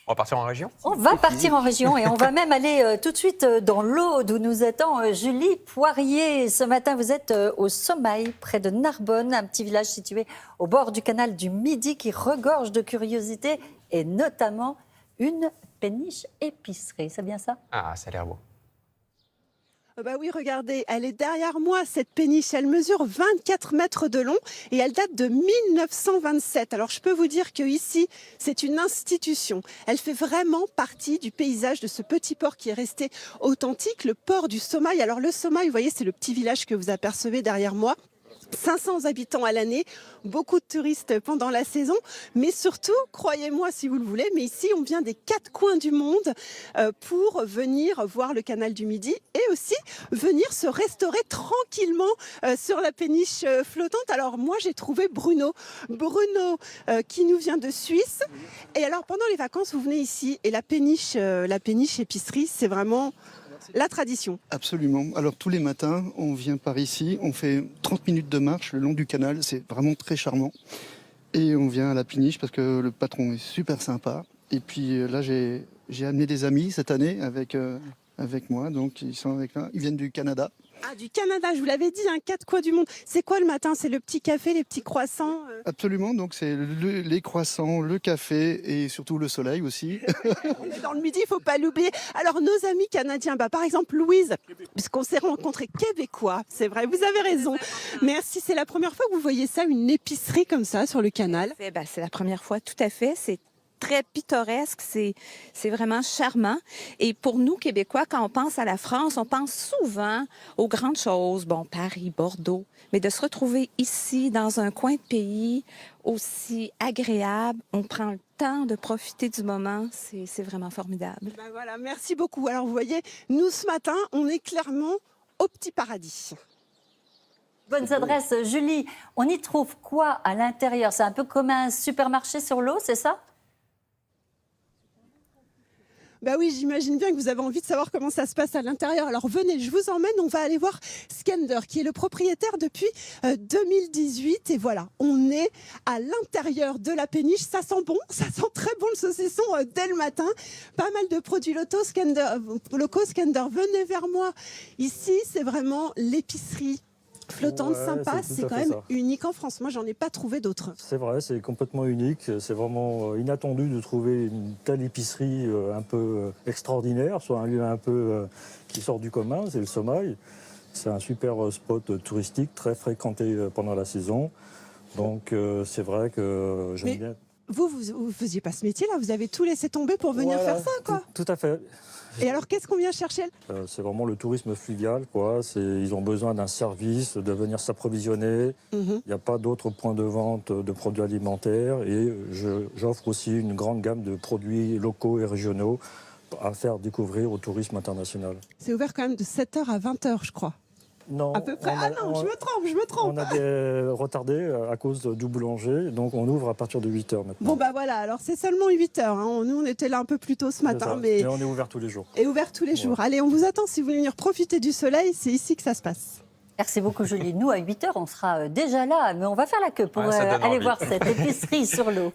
On va partir en région? On va partir en région et on va même aller tout de suite dans l'Aude où nous attend Julie Poirier. Ce matin, vous êtes au Sommail, près de Narbonne, un petit village situé au bord du canal du Midi qui regorge de curiosités et notamment une péniche épicerie. C'est bien ça? Ah, ça a l'air beau. Bah oui, regardez, elle est derrière moi, cette péniche. Elle mesure 24 mètres de long et elle date de 1927. Alors, je peux vous dire qu'ici, c'est une institution. Elle fait vraiment partie du paysage de ce petit port qui est resté authentique, le port du Sommail. Alors, le Sommail, vous voyez, c'est le petit village que vous apercevez derrière moi. 500 habitants à l'année, beaucoup de touristes pendant la saison, mais surtout, croyez-moi si vous le voulez, mais ici on vient des quatre coins du monde pour venir voir le canal du Midi et aussi venir se restaurer tranquillement sur la péniche flottante. Alors moi j'ai trouvé Bruno qui nous vient de Suisse. Et alors pendant les vacances vous venez ici et la péniche épicerie, c'est vraiment la tradition. Absolument. Alors tous les matins, on vient par ici, on fait 30 minutes de marche le long du canal, c'est vraiment très charmant. Et on vient à la péniche parce que le patron est super sympa. Et puis là, j'ai amené des amis cette année avec moi, donc ils sont avec là. Ils viennent du Canada. Ah, du Canada, je vous l'avais dit, quatre coins du monde. C'est quoi le matin? C'est le petit café, les petits croissants Absolument, donc c'est les croissants, le café et surtout le soleil aussi. On est dans le Midi, il ne faut pas l'oublier. Alors, nos amis canadiens, par exemple Louise, puisqu'on s'est rencontrés québécois, c'est vrai, vous avez raison. Merci, c'est la première fois que vous voyez ça, une épicerie comme ça sur le canal. C'est la première fois, tout à fait. C'est très pittoresque, c'est vraiment charmant. Et pour nous, Québécois, quand on pense à la France, on pense souvent aux grandes choses, Paris, Bordeaux, mais de se retrouver ici, dans un coin de pays aussi agréable, on prend le temps de profiter du moment, c'est vraiment formidable. Voilà, merci beaucoup. Alors, vous voyez, nous, ce matin, on est clairement au Petit Paradis. Bonnes adresses, Julie. On y trouve quoi à l'intérieur? C'est un peu comme un supermarché sur l'eau, c'est ça? Bah oui, j'imagine bien que vous avez envie de savoir comment ça se passe à l'intérieur. Alors venez, je vous emmène, on va aller voir Skender, qui est le propriétaire depuis 2018. Et voilà, on est à l'intérieur de la péniche. Ça sent bon, ça sent très bon le saucisson dès le matin. Pas mal de produits locaux, Skender. Venez vers moi. Ici, c'est vraiment l'épicerie flottante sympa, c'est quand même unique en France. Moi, j'en ai pas trouvé d'autres. C'est vrai, c'est complètement unique. C'est vraiment inattendu de trouver une telle épicerie un peu extraordinaire, sur un lieu un peu qui sort du commun, c'est le Sommail. C'est un super spot touristique, très fréquenté pendant la saison. Donc c'est vrai que j'aime bien. Vous faisiez pas ce métier-là, vous avez tout laissé tomber pour venir faire ça, quoi. Tout à fait. Et alors, qu'est-ce qu'on vient chercher? C'est vraiment le tourisme fluvial, quoi. Ils ont besoin d'un service, de venir s'approvisionner. Il n'y a pas d'autres points de vente de produits alimentaires. Et j'offre aussi une grande gamme de produits locaux et régionaux à faire découvrir au tourisme international. C'est ouvert quand même de 7h à 20h, je crois. Non, à peu près. Je me trompe. On a des retardés à cause du boulanger, donc on ouvre à partir de 8h maintenant. Bon, voilà, alors c'est seulement 8h. Nous, on était là un peu plus tôt ce matin. Mais on est ouvert tous les jours. Et ouvert tous les jours. Allez, on vous attend si vous voulez venir profiter du soleil, c'est ici que ça se passe. Merci beaucoup, Julie. Nous, à 8h, on sera déjà là, mais on va faire la queue pour aller voir cette épicerie sur l'eau.